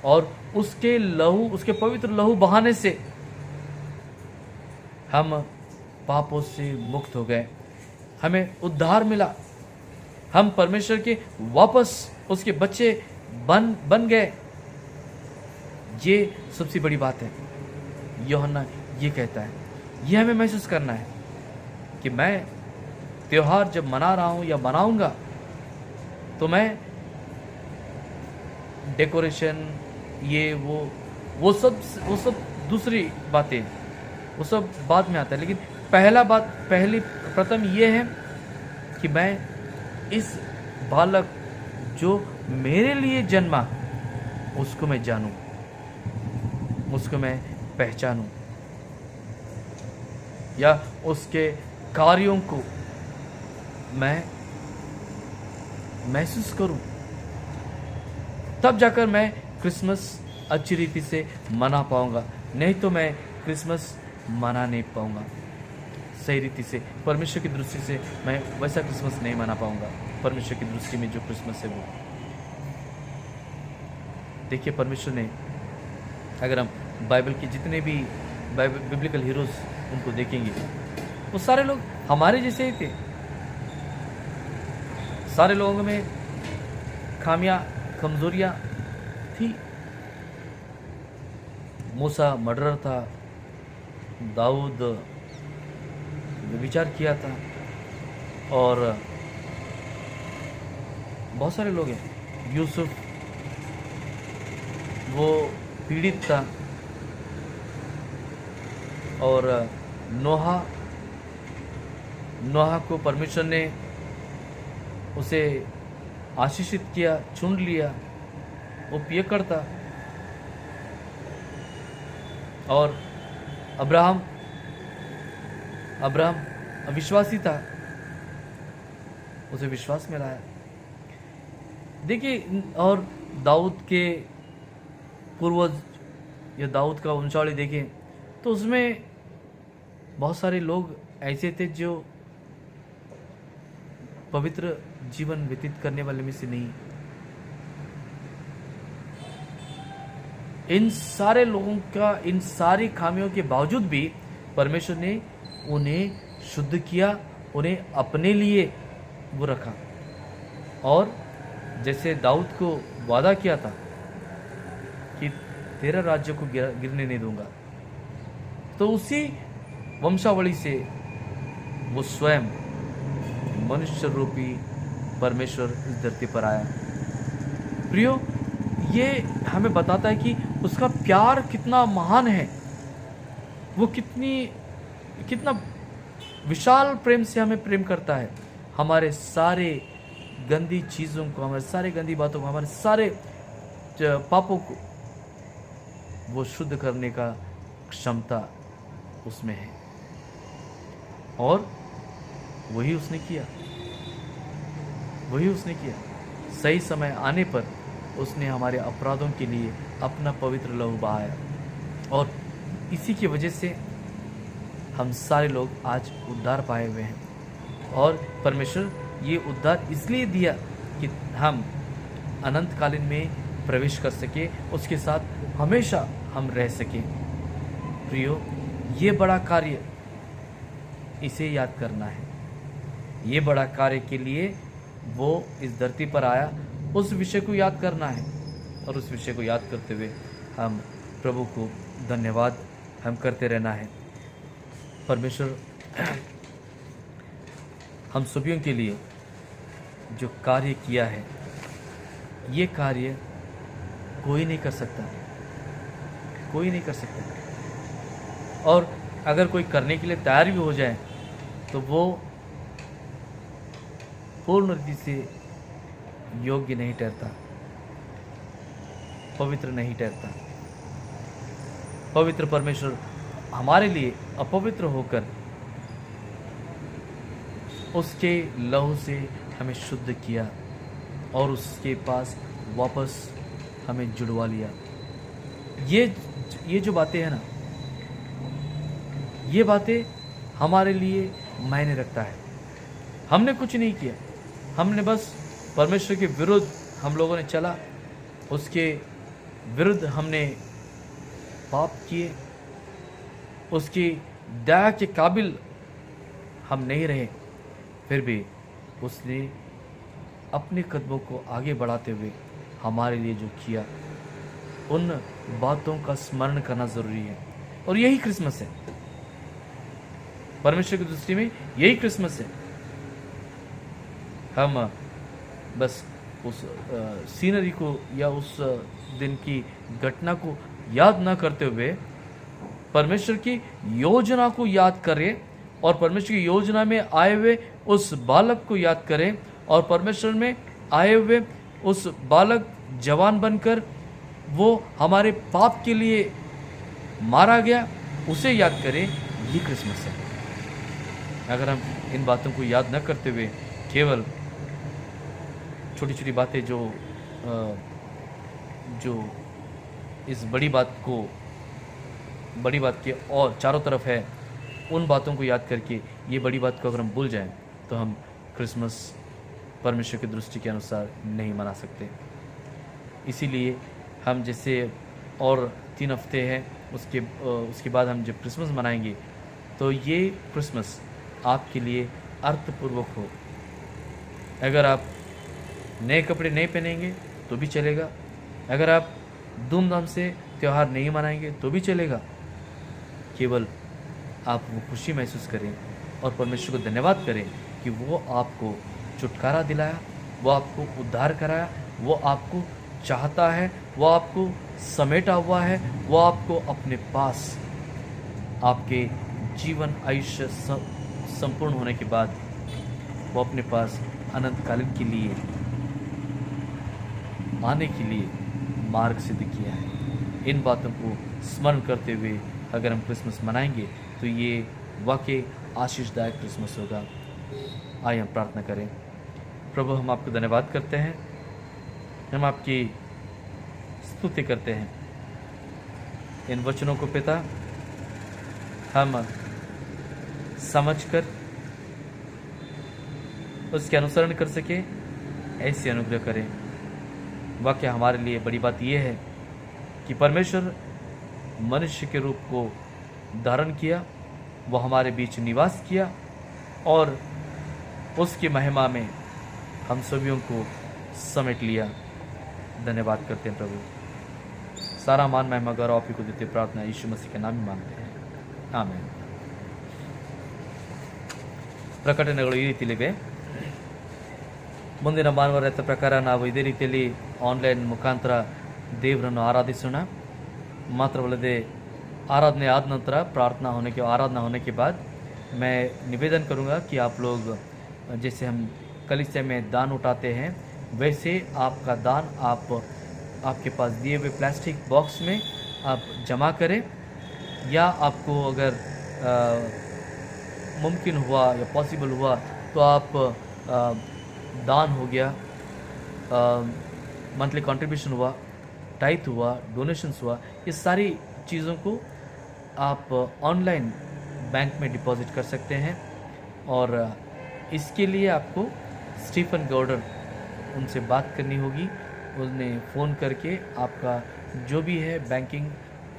और उसके लहू, उसके पवित्र लहू बहाने से हम पापों से मुक्त हो गए, हमें उद्धार मिला, हम परमेश्वर के वापस उसके बच्चे बन गए। ये सबसे बड़ी बात है। यूहन्ना ये कहता है, ये हमें महसूस करना है कि मैं त्योहार जब मना रहा हूं या मनाऊंगा तो मैं डेकोरेशन, ये वो सब दूसरी बातें, वो सब बाद में आता है। लेकिन प्रथम ये है कि मैं इस बालक जो मेरे लिए जन्मा उसको मैं जानूं, उसको मैं पहचानूं, या उसके कार्यों को मैं महसूस करूं। तब जाकर मैं क्रिसमस अच्छी रीति से मना पाऊंगा। नहीं तो मैं क्रिसमस मना नहीं पाऊंगा सही रीति से। परमेश्वर की दृष्टि से मैं वैसा क्रिसमस नहीं मना पाऊंगा। परमेश्वर की दृष्टि में जो क्रिसमस है वो, देखिए परमेश्वर ने, अगर हम बाइबल के जितने भी बिब्लिकल हीरोज उनको देखेंगे, वो सारे लोग हमारे जैसे ही थे। सारे लोगों में खामियां, कमजोरियां थी। मूसा मर्डरर था, दाऊद विचार किया था, और बहुत सारे लोग हैं। यूसुफ वो पीड़ित था, और नोहा को परमेश्वर ने उसे आशीषित किया, चुन लिया, वो पियकर था। और अब्राहम अविश्वासी था, उसे विश्वास में लाया। देखिए, और दाऊद के पूर्वज या दाऊद का वंशावली देखें तो उसमें बहुत सारे लोग ऐसे थे जो पवित्र जीवन व्यतीत करने वाले में से नहीं। इन सारे लोगों का, इन सारी खामियों के बावजूद भी परमेश्वर ने उन्हें शुद्ध किया, उन्हें अपने लिए वो रखा। और जैसे दाऊद को वादा किया था कि तेरा राज्य को गिरने नहीं दूंगा, तो उसी वंशावली से वो स्वयं मनुष्य रूपी परमेश्वर इस धरती पर आया। प्रियो, ये हमें बताता है कि उसका प्यार कितना महान है, वो कितना विशाल प्रेम से हमें प्रेम करता है। हमारे सारे गंदी चीज़ों को, हमारे सारे गंदी बातों को, हमारे सारे पापों को वो शुद्ध करने का क्षमता उसमें है, और वही उसने किया। सही समय आने पर उसने हमारे अपराधों के लिए अपना पवित्र लहू बहाया, और इसी की वजह से हम सारे लोग आज उद्धार पाए हुए हैं। और परमेश्वर ये उद्धार इसलिए दिया कि हम अनंतकालीन में प्रवेश कर सके, उसके साथ हमेशा हम रह सके। प्रियो, ये बड़ा कार्य, इसे याद करना है। ये बड़ा कार्य के लिए वो इस धरती पर आया, उस विषय को याद करना है, और उस विषय को याद करते हुए हम प्रभु को धन्यवाद हम करते रहना है। परमेश्वर हम सभी के लिए जो कार्य किया है, ये कार्य कोई नहीं कर सकता, और अगर कोई करने के लिए तैयार भी हो जाए तो वो पूर्ण रीति से योग्य नहीं ठहरता, पवित्र नहीं ठहरता। पवित्र परमेश्वर हमारे लिए अपवित्र होकर उसके लहू से हमें शुद्ध किया, और उसके पास वापस हमें जुड़वा लिया। ये जो बातें हैं ना, ये बातें हमारे लिए मायने रखता है। हमने कुछ नहीं किया, हमने बस परमेश्वर के विरुद्ध हम लोगों ने चला, उसके विरुद्ध हमने पाप किए, उसकी दया के काबिल हम नहीं रहे। फिर भी उसने अपने कदमों को आगे बढ़ाते हुए हमारे लिए जो किया, उन बातों का स्मरण करना ज़रूरी है। और यही क्रिसमस है, परमेश्वर की दृष्टि में यही क्रिसमस है। हम बस उस सीनरी को या उस दिन की घटना को याद ना करते हुए परमेश्वर की योजना को याद करें, और परमेश्वर की योजना में आए हुए उस बालक को याद करें, और परमेश्वर में आए हुए उस बालक जवान बनकर वो हमारे पाप के लिए मारा गया, उसे याद करें। ये क्रिसमस है। अगर हम इन बातों को याद न करते हुए केवल छोटी छोटी बातें जो इस बड़ी बात के और चारों तरफ है, उन बातों को याद करके ये बड़ी बात को अगर हम भूल जाएं, तो हम क्रिसमस परमेश्वर की दृष्टि के अनुसार नहीं मना सकते। इसीलिए हम जैसे और 3 हफ्ते हैं, उसके बाद हम जब क्रिसमस मनाएंगे, तो ये क्रिसमस आपके लिए अर्थपूर्वक हो। अगर आप नए कपड़े नहीं पहनेंगे तो भी चलेगा, अगर आप धूमधाम से त्यौहार नहीं मनाएंगे तो भी चलेगा। केवल आप वो खुशी महसूस करें और परमेश्वर को धन्यवाद करें कि वो आपको छुटकारा दिलाया, वो आपको उद्धार कराया, वो आपको चाहता है, वो आपको समेटा हुआ है, वो आपको अपने पास, आपके जीवन आयुष्य संपूर्ण होने के बाद वो अपने पास अनंतकालीन के लिए आने के लिए मार्ग सिद्ध किया है। इन बातों को स्मरण करते हुए अगर हम क्रिसमस मनाएंगे तो ये वाकई आशीषदायक क्रिसमस होगा। आइए हम प्रार्थना करें। प्रभु, हम आपको धन्यवाद करते हैं, हम आपकी स्तुति करते हैं। इन वचनों को पिता हम समझकर उसके अनुसरण कर सके, ऐसे अनुग्रह करें। वाकई हमारे लिए बड़ी बात यह है कि परमेश्वर मनुष्य के रूप को धारण किया, वो हमारे बीच निवास किया, और उसकी महिमा में हम सभी को समेट लिया। धन्यवाद करते हैं प्रभु। सारा मान महिमा गौरव आप ही को देते प्रार्थना यीशु मसीह के नाम में मांगते हैं, आमेन। ಪ್ರಕಟಣೆಗಳು ಈ ರೀತಿಲಿವೆ. ಮುಂದಿನ ಭಾನುವಾರದ ಪ್ರಕಾರ ನಾವು ಇದೇ ರೀತಿಯಲ್ಲಿ ಆನ್ಲೈನ್ ಮುಖಾಂತರ ದೇವರನ್ನು ಆರಾಧಿಸೋಣ. ಮಾತ್ರವಲ್ಲದೆ आराधना आद नंतर आराधना होने के बाद मैं निवेदन करूंगा कि आप लोग जैसे हम कलीसिया में दान उठाते हैं वैसे आपका दान आपके पास दिए हुए प्लास्टिक बॉक्स में आप जमा करें, या आपको अगर मुमकिन हुआ या पॉसिबल हुआ तो आप दान हो गया, मंथली कंट्रीब्यूशन हुआ, टाइथ हुआ, डोनेशंस हुआ, ये सारी चीज़ों को आप ऑनलाइन बैंक में डिपॉजिट कर सकते हैं। और इसके लिए आपको स्टीफन गॉर्डन उनसे बात करनी होगी। उन्हें फ़ोन करके आपका जो भी है बैंकिंग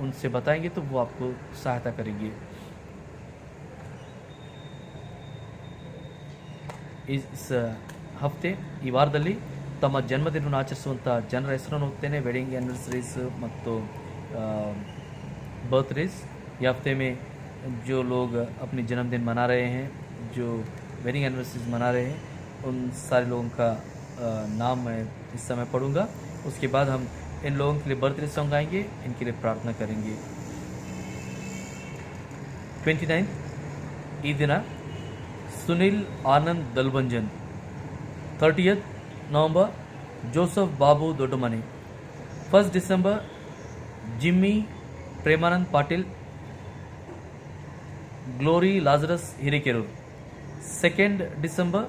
उनसे बताएंगे तो वो आपको सहायता करेंगे। इस हफ्ते ಈ ವಾರದಲ್ಲಿ ತಮ್ಮ ಜನ್ಮದಿನವನ್ನು ಆಚರಿಸುವಂಥ ಜನರ ಹೆಸರನ್ನು ಹೋಗ್ತೇನೆ. ವೆಡ್ಡಿಂಗ್ एनिवर्सरीज ಮತ್ತು बर्थडेज। ये हफ्ते में जो लोग अपनी जन्मदिन मना रहे हैं, जो वेडिंग एनिवर्सरीज मना रहे हैं, उन सारे लोगों का नाम मैं इस समय पढ़ूंगा। उसके बाद हम इन लोगों के लिए बर्थडे सॉन्ग गाएंगे, इनके लिए प्रार्थना करेंगे। 29 ಈ ದಿನ Sunil Anand Dalbanjan. 30th November Joseph Babu Dodamani. 1st December Jimmy Premanand Patil Glory Lazarus Hirekerur. 2nd December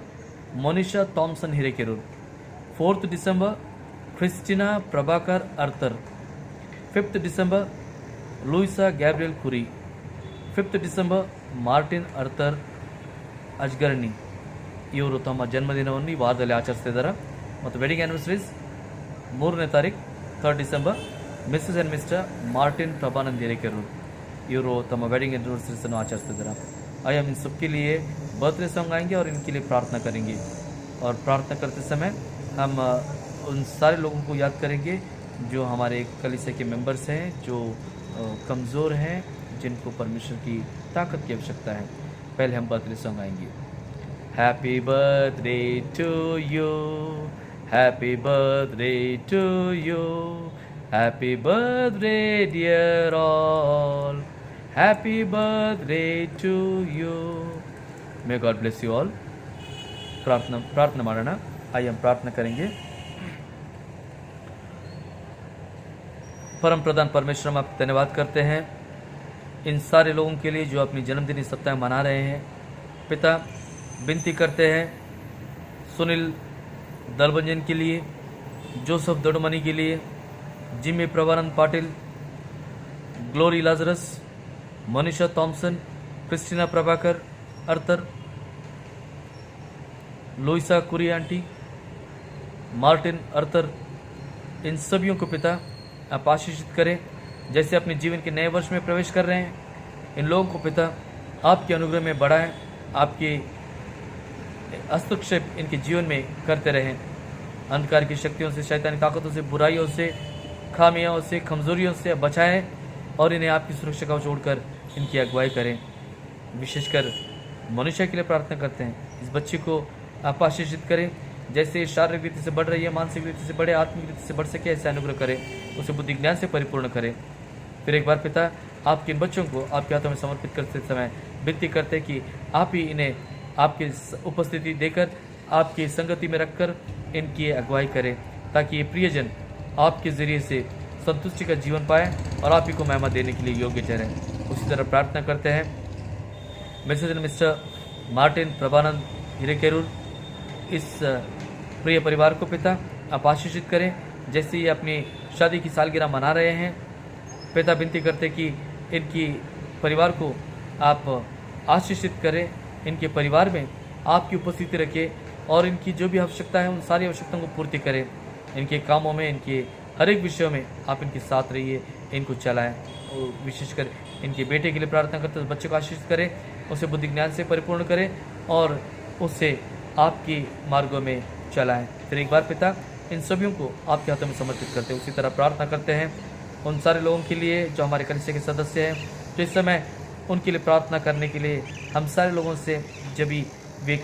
Monisha Thomson Hirekerur. 4th December Christina Prabhakar Arthur. 5th December Luisa Gabriel Kuri. 5th दिसंबर ಮಾರ್ಟಿನ್ ಅರ್ಥರ್ ಅಜ್ಗರ್ನಿ. ಇವರು ತಮ್ಮ ಜನ್ಮದಿನವನ್ನು ಈ ವಾರದಲ್ಲಿ ಆಚರಿಸ್ತಿದ್ದಾರೆ. ಮತ್ತು ವೆಡ್ಡಿಂಗ್ ಆ್ಯನಿವರ್ಸರೀಸ್ 3ನೇ ತಾರೀಕು 3rd December Mrs and Mr Martin Prabhanand Hirekerur, इवरो तम वेडिंग एनिवर्सरीज आचरिस्तिद्दारे। आइए हम इन सबके लिए बर्थडे सॉन्ग गाएंगे और इनके लिए प्रार्थना करेंगे। और प्रार्थना करते समय हम उन सारे लोगों को याद करेंगे जो हमारे कलीसिया के मेंबर्स हैं, जो कमज़ोर हैं, जिनको परमेश्वर की ताकत की आवश्यकता है। पहले हम बर्थडे सॉन्ग गाएंगे। Happy birthday to you, happy birthday to you, happy birthday dear all, happy birthday to you, may God bless you all. प्रार्थना मारना। आइए हम प्रार्थना करेंगे। परम प्रधान परमेश्वर, हम आपका धन्यवाद करते हैं इन सारे लोगों के लिए जो अपनी जन्मदिन इस सप्ताह मना रहे हैं। पिता, विनती करते हैं सुनील दलबंजन के लिए, जोसेफ दोडमनी के लिए, Jimmy Prabhanand Patil, Glory Lazarus, Manisha Thomson, Christina Prabhakar Arthur, Luisa Kuri aunty, Martin Arthur, इन सभियों को पिता आप आशीषित करें। जैसे अपने जीवन के नए वर्ष में प्रवेश कर रहे हैं, इन लोगों को पिता आपके अनुग्रह में बढ़ाएं, आपके हस्तक्षेप इनके जीवन में करते रहें। अंधकार की शक्तियों से, शैतानी ताकतों से, बुराइयों से, खामियों से, कमज़ोरियों से बचाएं और इन्हें आपकी सुरक्षा का छोड़कर इनकी अगुवाई करें। विशेषकर मनुष्य के लिए प्रार्थना करते हैं, इस बच्चे को आप आशीषित करें। जैसे शारीरिक रीति से बढ़ रही है, मानसिक रीति से बढ़े, आत्मिक रीति से बढ़ सके, ऐसे अनुग्रह करें, उसे बुद्धि ज्ञान से परिपूर्ण करें। फिर एक बार पिता आपके इन बच्चों को आपके हाथों में समर्पित करते समय विनती करते कि आप ही इन्हें आपकी उपस्थिति देकर, आपकी संगति में रखकर इनकी अगुवाई करें, ताकि ये प्रियजन आपके ज़रिए से संतुष्टि का जीवन पाए और आप ही को महिमा देने के लिए योग्य ठहरें। उसी तरह प्रार्थना करते हैं Mrs and mister Martin Prabhanand हिरेकेरूर, इस प्रिय परिवार को पिता आप आशीषित करें। जैसे ये अपनी शादी की सालगिरह मना रहे हैं, पिता विनती करते कि इनकी परिवार को आप आशीषित करें, इनके परिवार में आपकी उपस्थिति रखें और इनकी जो भी आवश्यकता है उन सारी आवश्यकताओं को पूर्ति करें। इनके कामों में, इनके हर एक विषयों में आप इनके साथ रहिए, इनको चलाएं। और विशेषकर इनके बेटे के लिए प्रार्थना करते हैं, बच्चे को आशीषित करें, उसे बुद्धि ज्ञान से परिपूर्ण करें और उसे आपकी मार्गों में चलाएं। फिर एक बार पिता इन सभी को आपके हाथों में समर्पित करते हैं। उसी तरह प्रार्थना करते हैं उन सारे लोगों के लिए जो हमारे कलीसिया के सदस्य हैं, तो इस समय उनके लिए प्रार्थना करने के लिए हम सारे लोगों से जब भी वे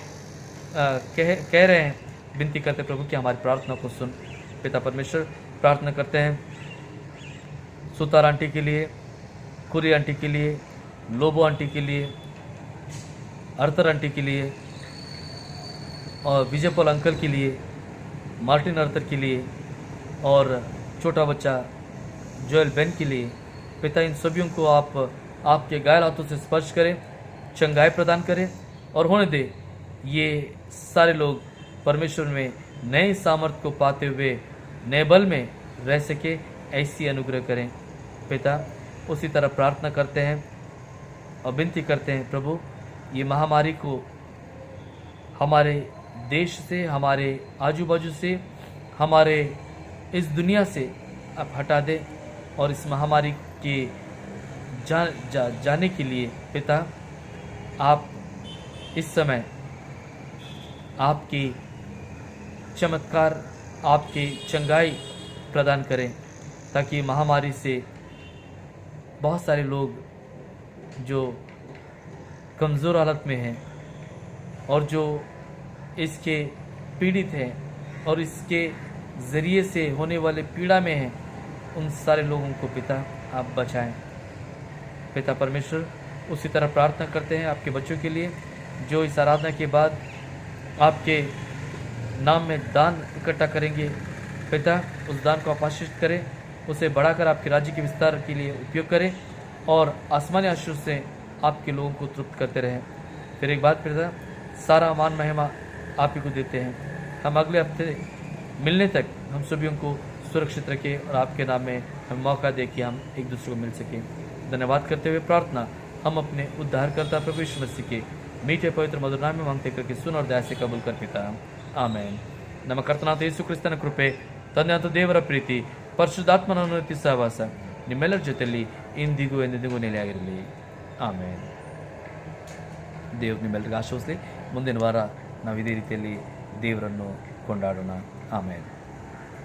कह रहे हैं, विनती करते प्रभु कि हमारी प्रार्थना को सुन। पिता परमेश्वर, प्रार्थना करते हैं सुतार आंटी के लिए, कुरी आंटी के लिए, लोबो आंटी के लिए, अर्थर आंटी के लिए, और विजय पॉल अंकल के लिए, मार्टिन अर्थर के लिए, और छोटा बच्चा जोएल बेन के लिए। पिता, इन सभी को आप आपके घायल हाथों से स्पर्श करें, चंगाई प्रदान करें और होने दे ये सारे लोग परमेश्वर में नए सामर्थ्य को पाते हुए नए बल में रह सके, ऐसी अनुग्रह करें। पिता, उसी तरह प्रार्थना करते हैं और विनती करते हैं प्रभु, ये महामारी को हमारे देश से, हमारे आजू बाजू से, हमारे इस दुनिया से आप हटा दे और इस महामारी के जाने के लिए पिता, आप इस समय आपकी चमत्कार, आपकी चंगाई प्रदान करें, ताकि महामारी से बहुत सारे लोग जो कमज़ोर हालत में हैं और जो इसके पीड़ित हैं और इसके ज़रिए से होने वाले पीड़ा में हैं, उन सारे लोगों को पिता आप बचाएं। पिता परमेश्वर, उसी तरह प्रार्थना करते हैं आपके बच्चों के लिए जो इस आराधना के बाद आपके नाम में दान इकट्ठा करेंगे। पिता, उस दान को आप आशीष करें, उसे बढ़ाकर आपके राज्य के विस्तार के लिए उपयोग करें और आसमानी आशीष से आपके लोगों को तृप्त करते रहें। फिर एक बात पिता, सारा मान महिमा आप ही को देते हैं। हम अगले हफ्ते मिलने तक हम सभी को सुरक्षित रखें और आपके नाम में हम मौका दें कि हम एक दूसरे को मिल सकें। धन्यवाद करते हुए प्रार्थना हम अपने उद्धारकर्ता प्रभु यीशु मसीह के मीठे पवित्र मधुर नाम में मांगते करके सुन और दया से कबूल कर पिता, ಆಮೇನ್। ನಮ್ಮ ಕರ್ತನಾದ ಯೇಸು ಕ್ರಿಸ್ತನ ಕೃಪೆ, ತಂದೆಯಾದ ದೇವರ ಪ್ರೀತಿ, ಪರಿಶುದ್ಧಾತ್ಮನ ಅನುಮತಿ ಸಹವಾಸ ನಿಮ್ಮೆಲ್ಲರ ಜೊತೆಯಲ್ಲಿ ಇಂದಿಗೂ ಎಂದೆಂದಿಗೂ ನೆಲೆಯಾಗಿರಲಿ, ಆಮೇನ್। ದೇವರು ನಿಮ್ಮೆಲ್ಲರಿಗೂ ಆಶೀರ್ವದಿಸಲಿ। ಮುಂದಿನ ವಾರ ನಾವು ಇದೇ ರೀತಿಯಲ್ಲಿ ದೇವರನ್ನು ಕೊಂಡಾಡೋಣ, ಆಮೇನ್।